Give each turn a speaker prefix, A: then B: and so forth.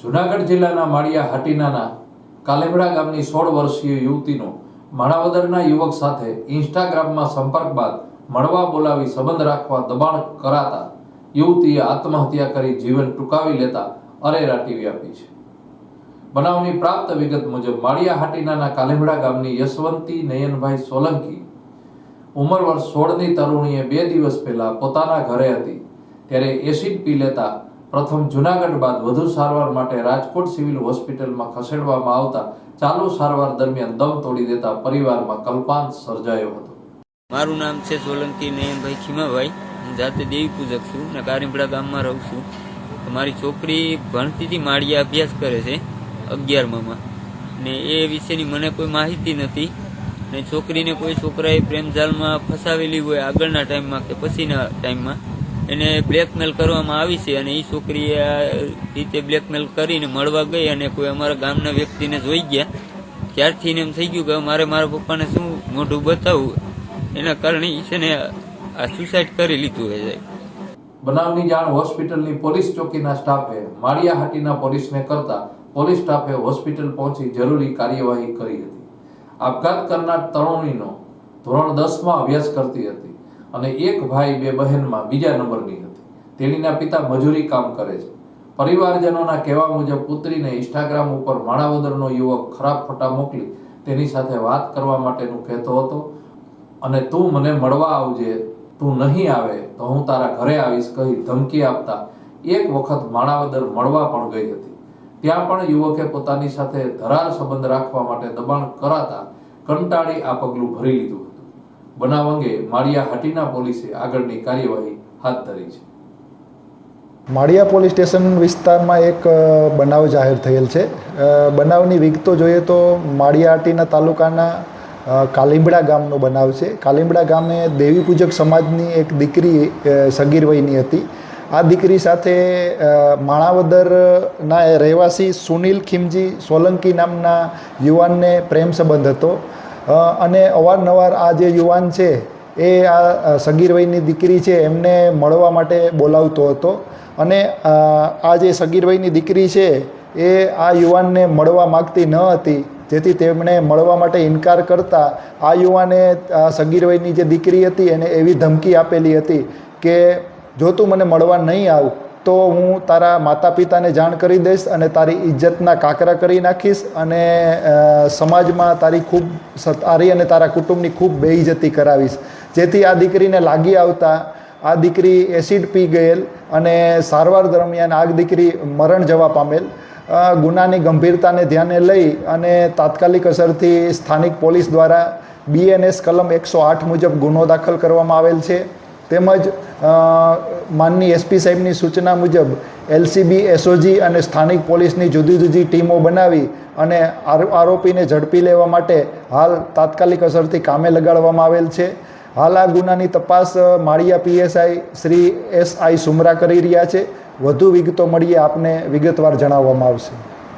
A: જૂનાગઢ જિલ્લાના માળિયા હાટીનાના કાલેમડા ગામની 16 વર્ષીય યુવતીનો માણાવદરના યુવક સાથે ઇન્સ્ટાગ્રામમાં સંપર્ક બાદ મળવા બોલાવી સંબંધ રાખવા દબાણ કરાતા યુવતીએ આત્મહત્યા કરી જીવન ટૂંકાવી લેતા અરેરાટી વ્યાપી છે। બનાવની પ્રાપ્ત વિગત મુજબ માળિયા હાટીનાના કાલેમડા ગામની યશવંતી નયનભાઈ સોલંકી ઉંમર વર્ષ 16ની તરુણીએ 2 દિવસ પહેલા પોતાના ઘરે હતી ત્યારે એસિડ પી લેતા પ્રથમ જૂનાગઢ બાદ વધુ સારવાર માટે રાજકોટ સિવિલ હોસ્પિટલમાં ખસેડવામાં આવતા ચાલુ સારવાર દરમિયાન દમ તોડી દેતા પરિવારમાં કલ્પાંત સર્જાયો હતો।
B: મારું નામ છે સોલંકી નયનભાઈ ખીમાભાઈ। હું જાતે દેવી પૂજક છું ને કારેમડા ગામમાં રહું છું। મારી છોકરી ભણતી હતી, માળિયા અભ્યાસ કરે છે 11માં ને એ વિશેની મને કોઈ માહિતી નથી ને છોકરીને કોઈ છોકરાએ પ્રેમજાલમાં ફસાવેલી હોય આગળના ટાઈમમાં કે પછીના ટાઈમમાં એને બ્લેકમેલ કરવામાં આવી છે અને એ છોકરીએ આ રીતે બ્લેકમેલ કરીને મળવા ગઈ અને કોઈ અમારા ગામના વ્યક્તિને જોઈ ગયા ત્યારથી એમ થઈ ગયું કે મારે મારા પપ્પાને શું મોઢું બતાવવું, એના કારણે છે ને આ સુસાઇડ કરી લીધું છે।
A: બનાવની જાણ હોસ્પિટલની પોલીસ ચોકીના સ્ટાફે માળિયા હાટીના પોલીસને કરતા પોલીસ સ્ટાફે હોસ્પિટલ પહોંચી જરૂરી કાર્યવાહી કરી હતી। આપઘાત કરનાર તરુણીનો ધોરણ 10માં અભ્યાસ કરતી હતી અને એક ભાઈ 2 બહેનમાં બીજા નંબરની હતી। તેણીના પિતા મજૂરી કામ કરે છે। પરિવારજનોના કહેવા મુજબ પુત્રીને ઇન્સ્ટાગ્રામ ઉપર માણાવદરનો યુવક ખરાબ ફોટા મોકલી તેની સાથે વાત કરવા માટેનું કહેતો હતો અને તું મને મળવા આવજે, તું નહીં આવે તો હું તારા ઘરે આવીશ કહી ધમકી આપતા એક વખત માણાવદર મળવા પણ ગઈ હતી। ત્યાં પણ યુવકે પોતાની સાથે ધરાર સંબંધ રાખવા માટે દબાણ કરાતા કંટાળી આ પગલું ભરી લીધું હતું। બનાવ અંગે માળિયા હાટીના પોલીસે આગળની કાર્યવાહી હાથ ધરી છે।
C: માળિયા પોલીસ સ્ટેશન વિસ્તારમાં એક બનાવ જાહેર થયેલ છે। બનાવની વિગતો જોઈએ તો માળિયા હાટીના તાલુકાના કાલિમડા ગામનો બનાવ છે। કાલિમડા ગામે દેવી પૂજક સમાજની એક દીકરી સગીર વયની હતી। આ દીકરી સાથે માણાવદરના રહેવાસી સુનિલ ખીમજી સોલંકી નામના યુવાનને પ્રેમ સંબંધ હતો અને અવારનવાર આ જે યુવાન છે એ આ સગીર વયની દીકરી છે એમને મળવા માટે બોલાવતો હતો અને આ જે સગીર વયની દીકરી છે એ આ યુવાનને મળવા માગતી ન હતી, જેથી તેમણે મળવા માટે ઇનકાર કરતા આ યુવાને સગીર વયની જે દીકરી હતી એને એવી ધમકી આપેલી હતી કે જો તું મને મળવા નહીં આવ તો હું તારા માતા પિતાને જાણ કરી દઈશ અને તારી ઇજ્જતના કાકરા કરી નાખીશ અને સમાજમાં તારી અને તારા કુટુંબની ખૂબ બેઇજ્જતી કરાવીશ। જેથી આ દીકરીને લાગી આવતા આ દીકરી એસિડ પી ગયેલ અને સારવાર દરમિયાન આ દીકરી મરણ જવા પામેલ। ગુનાની ગંભીરતાને ધ્યાને લઈ અને તાત્કાલિક અસરથી સ્થાનિક પોલીસ દ્વારા BNS કલમ 108 મુજબ ગુનો દાખલ કરવામાં આવેલ છે। તેમજ માનની SP સાહેબની સૂચના મુજબ LCB SOG અને સ્થાનિક પોલીસની જુદી જુદી ટીમો બનાવી અને આરોપીને ઝડપી લેવા માટે હાલ તાત્કાલિક અસરથી કામે લગાડવામાં આવેલ છે। હાલ આ ગુનાની તપાસ માળિયા PSI શ્રી SI સુમરા કરી રહ્યા છે। વધુ વિગતો મળીએ આપને વિગતવાર જણાવવામાં આવશે।